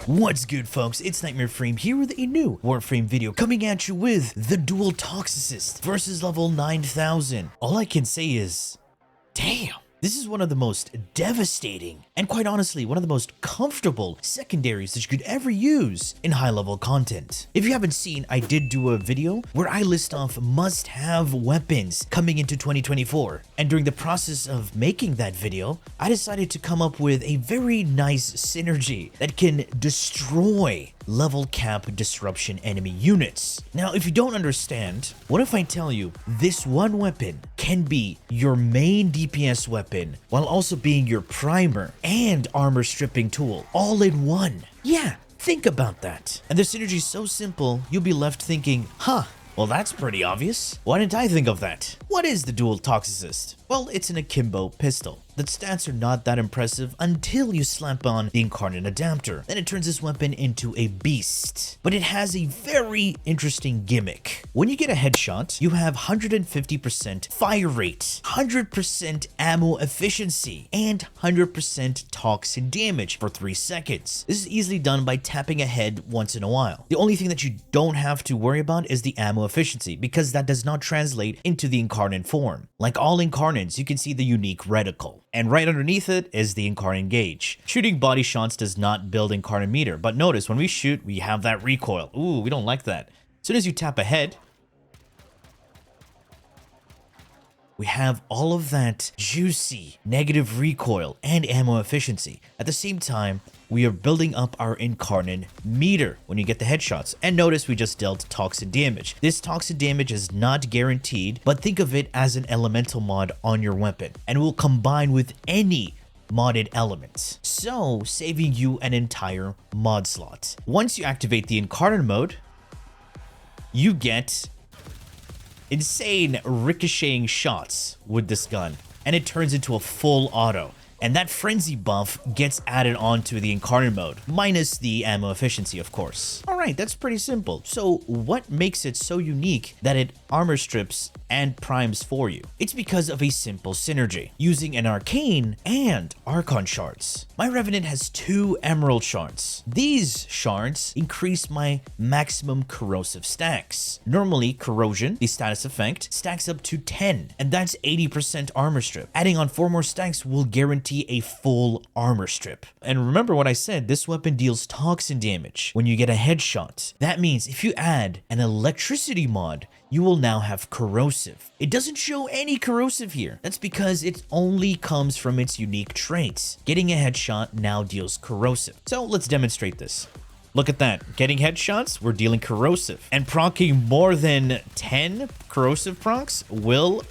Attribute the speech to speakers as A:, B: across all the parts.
A: What's good, folks? It's Nightmare Frame here with a new Warframe video coming at you with the dual TOXOCYST versus level 9000. All I can say is, damn. This is one of the most devastating and, quite honestly, one of the most comfortable secondaries that you could ever use in high-level content. If you haven't seen, I did do a video where I list off must-have weapons coming into 2024. And during the process of making that video, I decided to come up with a very nice synergy that can destroy level cap disruption enemy units. Now, if you don't understand, what if I tell you this one weapon can be your main DPS weapon while also being your primer and armor stripping tool all in one? Yeah, think about that. And the synergy is so simple, you'll be left thinking, huh, well, that's pretty obvious. Why didn't I think of that? What is the dual TOXOCYST? Well, it's an akimbo pistol. The stats are not that impressive until you slap on the Incarnon adapter. Then it turns this weapon into a beast. But it has a very interesting gimmick. When you get a headshot, you have 150% fire rate, 100% ammo efficiency, and 100% toxin damage for 3 seconds. This is easily done by tapping a head once in a while. The only thing that you don't have to worry about is the ammo efficiency, because that does not translate into the Incarnon form. Like all Incarnons, you can see the unique reticle. And right underneath it is the Incarnon gauge. Shooting body shots does not build Incarnon meter, but notice when we shoot, we have that recoil. Ooh, we don't like that. As soon as you tap ahead, we have all of that juicy negative recoil and ammo efficiency. At the same time, we are building up our Incarnon meter when you get the headshots. And notice we just dealt toxin damage. This toxin damage is not guaranteed, but think of it as an elemental mod on your weapon and will combine with any modded elements, so saving you an entire mod slot. Once you activate the Incarnon mode, you get insane ricocheting shots with this gun, and it turns into a full auto. And that frenzy buff gets added onto the Incarnon mode, minus the ammo efficiency, of course. Alright, that's pretty simple. So what makes it so unique that it armor strips and primes for you? It's because of a simple synergy, using an Arcane and Archon shards. My Revenant has 2 Emerald shards. These shards increase my maximum corrosive stacks. Normally, corrosion, the status effect, stacks up to 10, and that's 80% armor strip. Adding on 4 more stacks will guarantee a full armor strip. And remember what I said, this weapon deals toxin damage when you get a headshot. That means if you add an electricity mod, you will now have corrosive. It doesn't show any corrosive here. That's because it only comes from its unique traits. Getting a headshot now deals corrosive. So let's demonstrate this. Look at that. Getting headshots, we're dealing corrosive. And proccing more than 10 corrosive procs will...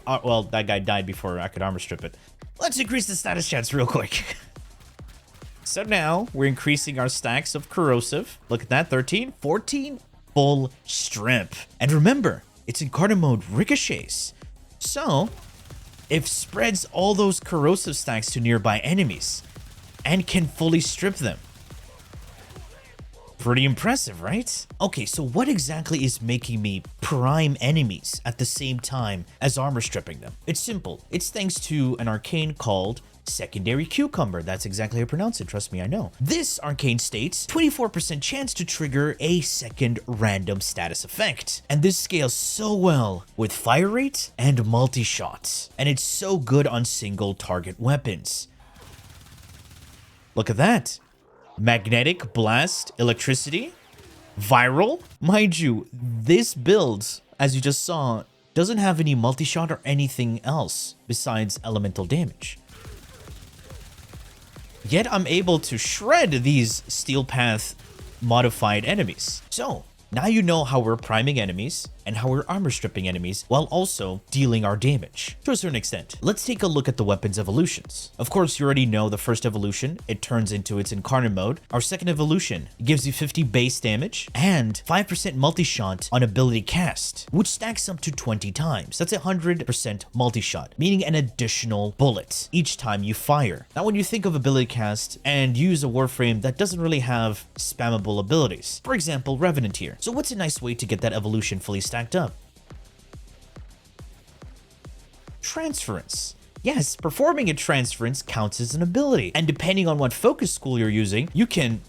A: well, that guy died before I could armor strip it. Let's increase the status chance real quick. So now we're increasing our stacks of corrosive. Look at that, 13, 14, full strip. And remember, it's Incarnon mode ricochets. So it spreads all those corrosive stacks to nearby enemies and can fully strip them. Pretty impressive, right? Okay, so what exactly is making me prime enemies at the same time as armor stripping them? It's simple. It's thanks to an Arcane called Secondary Cucumber. That's exactly how you pronounce it. Trust me, I know. This Arcane states 24% chance to trigger a second random status effect. And this scales so well with fire rate and multi-shots. And it's so good on single target weapons. Look at that. Magnetic, blast, electricity, viral. Mind you, this build, as you just saw, doesn't have any multi-shot or anything else besides elemental damage. Yet I'm able to shred these Steel Path modified enemies. So now you know how we're priming enemies and how we're armor stripping enemies while also dealing our damage to a certain extent. Let's take a look at the weapons evolutions. Of course, you already know the first evolution, it turns into its Incarnon mode. Our second evolution gives you 50 base damage and 5% multi-shot on ability cast, which stacks up to 20 times. That's 100% multi-shot, meaning an additional bullet each time you fire. Now, when you think of ability cast and use a Warframe that doesn't really have spammable abilities, for example, Revenant here. So what's a nice way to get that evolution fully stacked up? Transference. Yes, performing a transference counts as an ability, and depending on what focus school you're using, you can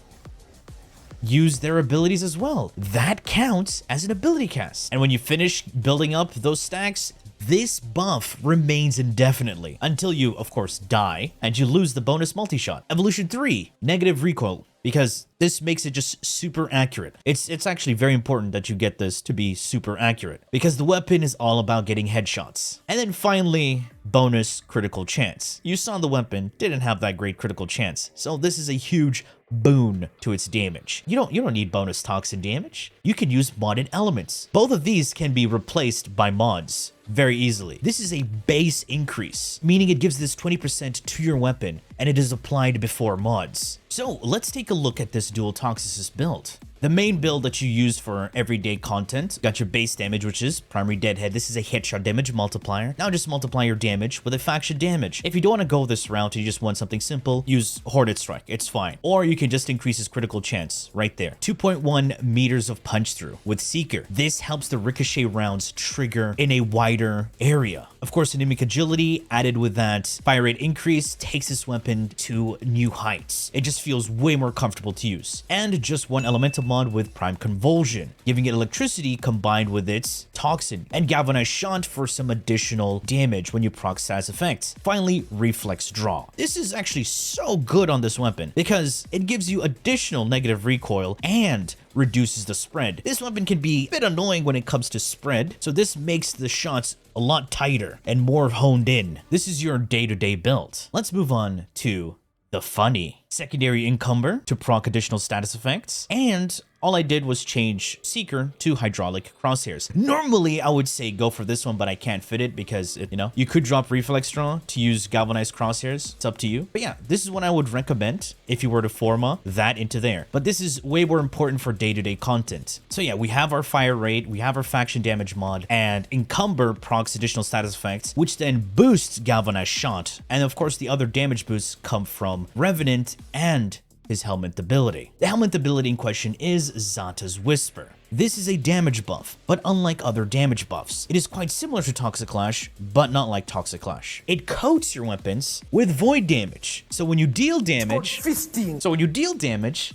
A: use their abilities as well. That counts as an ability cast. And when you finish building up those stacks, this buff remains indefinitely until you, of course, die and you lose the bonus multi-shot. Evolution 3, negative recoil, because this makes it just super accurate. It's actually very important that you get this to be super accurate because the weapon is all about getting headshots. And then finally, bonus critical chance. You saw the weapon didn't have that great critical chance, so this is a huge boon to its damage. You don't need bonus toxin damage. You can use modded elements. Both of these can be replaced by mods very easily. This is a base increase, meaning it gives this 20% to your weapon, and it is applied before mods. So let's take a look at this dual TOXOCYST build. The main build that you use for everyday content, got your base damage, which is primary deadhead. This is a headshot damage multiplier. Now just multiply your damage with a faction damage. If you don't want to go this route and you just want something simple, use Hornet Strike. It's fine. Or you can just increase his critical chance right there. 2.1 meters of punch through with Seeker. This helps the ricochet rounds trigger in a wider area. Of course, anemic agility added with that fire rate increase takes this weapon to new heights. It just feels way more comfortable to use. And just one elemental mod with prime convulsion, giving it electricity combined with its toxin, and galvanized shot for some additional damage when you proc status effects. Finally, reflex draw. This is actually so good on this weapon because it gives you additional negative recoil and reduces the spread. This weapon can be a bit annoying when it comes to spread, so this makes the shots a lot tighter and more honed in. This is your day-to-day build. Let's move on to the funny. Secondary encumber to proc additional status effects, and all I did was change Seeker to hydraulic crosshairs. Normally, I would say go for this one, but I can't fit it because, you could drop reflex draw to use galvanized crosshairs. It's up to you. But yeah, this is what I would recommend if you were to forma that into there. But this is way more important for day-to-day content. So yeah, we have our fire rate, we have our faction damage mod, and encumber procs additional status effects, which then boosts galvanized shot. And of course, the other damage boosts come from Revenant and his Helminth ability. The Helminth ability in question is Xata's Whisper. This is a damage buff, but unlike other damage buffs, it is quite similar to Toxic Clash, but not like Toxic Clash. It coats your weapons with void damage. So when you deal damage,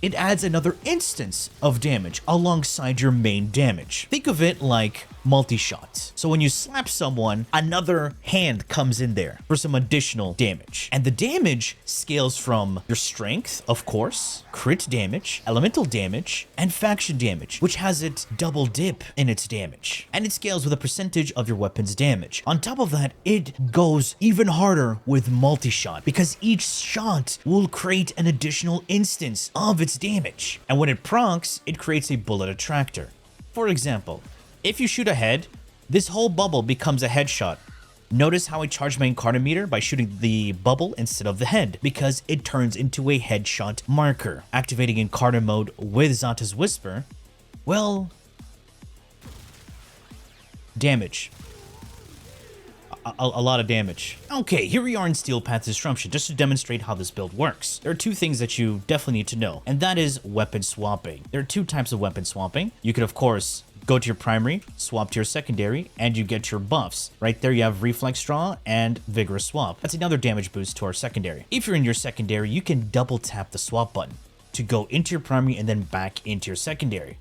A: it adds another instance of damage alongside your main damage. Think of it like multi-shot. So when you slap someone, another hand comes in there for some additional damage. And the damage scales from your strength, of course, crit damage, elemental damage, and faction damage, which has it double dip in its damage. And it scales with a percentage of your weapon's damage. On top of that, it goes even harder with multi-shot because each shot will create an additional instance of its damage. And when it procs, it creates a bullet attractor. For example, if you shoot a head, this whole bubble becomes a headshot. Notice how I charge my Incarnon meter by shooting the bubble instead of the head, because it turns into a headshot marker. Activating Incarnon mode with Xata's Whisper, well, damage. A lot of damage. Okay, here we are in Steel Path Disruption, just to demonstrate how this build works. There are two things that you definitely need to know, and that is weapon swapping. There are two types of weapon swapping. You could, of course, go to your primary, swap to your secondary, and you get your buffs. Right there, you have Reflex Draw and Vigorous Swap. That's another damage boost to our secondary. If you're in your secondary, you can double tap the swap button to go into your primary and then back into your secondary.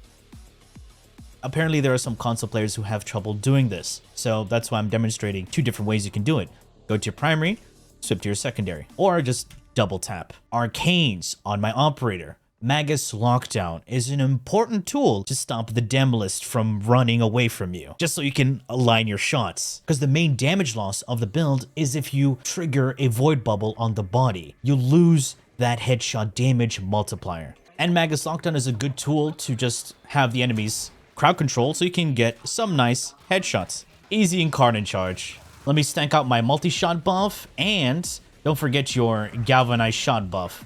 A: Apparently, there are some console players who have trouble doing this, so that's why I'm demonstrating two different ways you can do it. Go to your primary, swap to your secondary, or just double tap. Arcanes on my operator. Magus Lockdown is an important tool to stop the Demolist from running away from you, just so you can align your shots. Because the main damage loss of the build is if you trigger a void bubble on the body, you lose that headshot damage multiplier. And Magus Lockdown is a good tool to just have the enemies crowd control so you can get some nice headshots. Easy Incarnon charge. Let me stank out my multi-shot buff, and don't forget your galvanized shot buff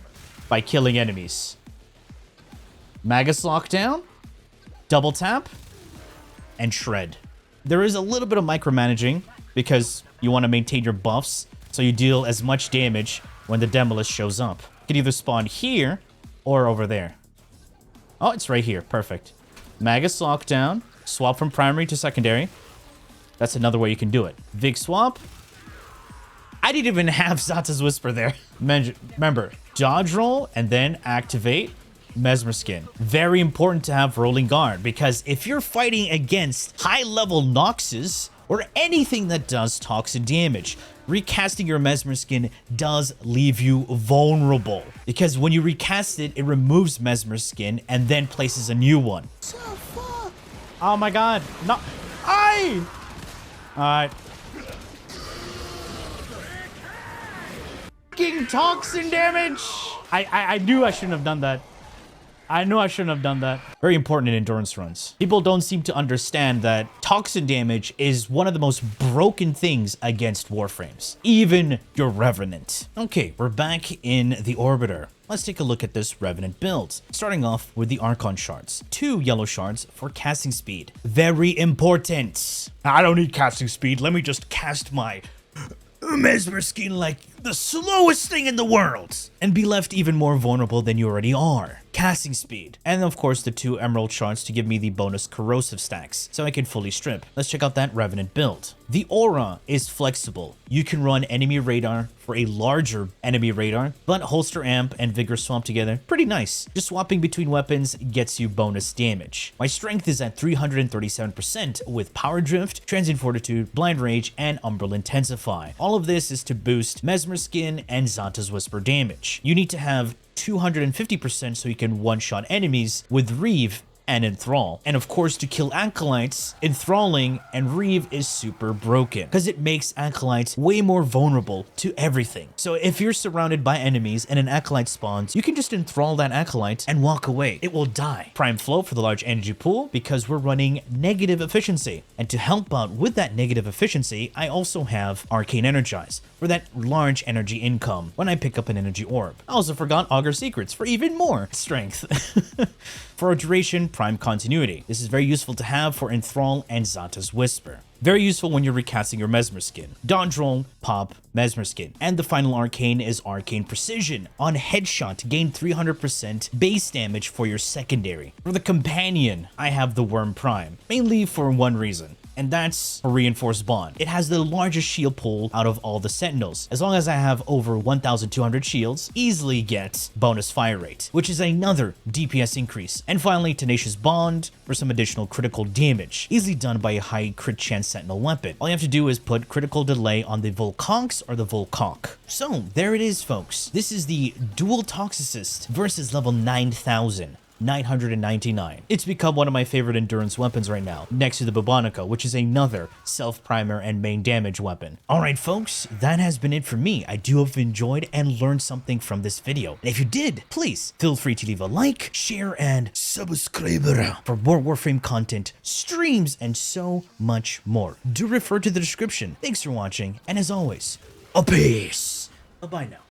A: by killing enemies. Magus Lockdown, double tap, and shred. There is a little bit of micromanaging because you want to maintain your buffs so you deal as much damage when the Demolist shows up. You can either spawn here or over there. Oh, it's right here. Perfect. Magus Lockdown, swap from primary to secondary. That's another way you can do it. Vig swap. I didn't even have Xata's Whisper there. Remember, dodge roll and then activate Mesmer Skin. Very important to have rolling guard, because if you're fighting against high-level Noxes or anything that does toxin damage, recasting your Mesmer Skin does leave you vulnerable. Because when you recast it, it removes Mesmer Skin and then places a new one.
B: So fuck.
C: Oh my god. No. Aye! Alright. Fucking toxin damage! I knew I shouldn't have done that. I knew I shouldn't have done that.
A: Very important in endurance runs. People don't seem to understand that toxin damage is one of the most broken things against Warframes. Even your Revenant. Okay, we're back in the Orbiter. Let's take a look at this Revenant build. Starting off with the Archon shards. 2 yellow shards for casting speed. Very important. I don't need casting speed. Let me just cast my Mesmer Skin like the slowest thing in the world and be left even more vulnerable than you already are. Casting speed. And of course the 2 emerald shards to give me the bonus corrosive stacks so I can fully strip. Let's check out that Revenant build. The aura is flexible. You can run enemy radar for a larger enemy radar, but holster amp and vigor swap together, pretty nice. Just swapping between weapons gets you bonus damage. My strength is at 337% with power drift, transient fortitude, blind rage, and umbral intensify. All of this is to boost Mesmer Skin and Xanta's Whisper damage. You need to have 250% so you can one-shot enemies with Rev and Enthrall. And of course, to kill Acolytes, Enthralling and Rev is super broken because it makes Acolytes way more vulnerable to everything. So if you're surrounded by enemies and an Acolyte spawns, you can just Enthrall that Acolyte and walk away. It will die. Prime Flow for the large energy pool because we're running negative efficiency. And to help out with that negative efficiency, I also have Arcane Energize for that large energy income when I pick up an energy orb. I also forgot Augur Secrets for even more strength. For a duration, Prime Continuity. This is very useful to have for Enthrall and Xanta's Whisper. Very useful when you're recasting your Mesmer Skin. Dodge roll, pop, Mesmer Skin. And the final arcane is Arcane Precision. On headshot, gain 300% base damage for your secondary. For the companion, I have the Worm Prime, mainly for one reason. And that's a reinforced bond. It has the largest shield pool out of all the sentinels. As long as I have over 1,200 shields, easily get bonus fire rate, which is another DPS increase. And finally, Tenacious Bond for some additional critical damage, easily done by a high crit chance sentinel weapon. All you have to do is put critical delay on the Volconx or the Volconk. So there it is, folks. This is the dual TOXOCYST versus level 9,999. It's become one of my favorite endurance weapons right now, next to the Bubonica, which is another self-primer and main damage weapon. Alright folks, that has been it for me. I do hope you enjoyed and learned something from this video. And if you did, please feel free to leave a like, share, and subscribe for more Warframe content, streams, and so much more. Do refer to the description. Thanks for watching, and as always, a peace. Bye-bye now.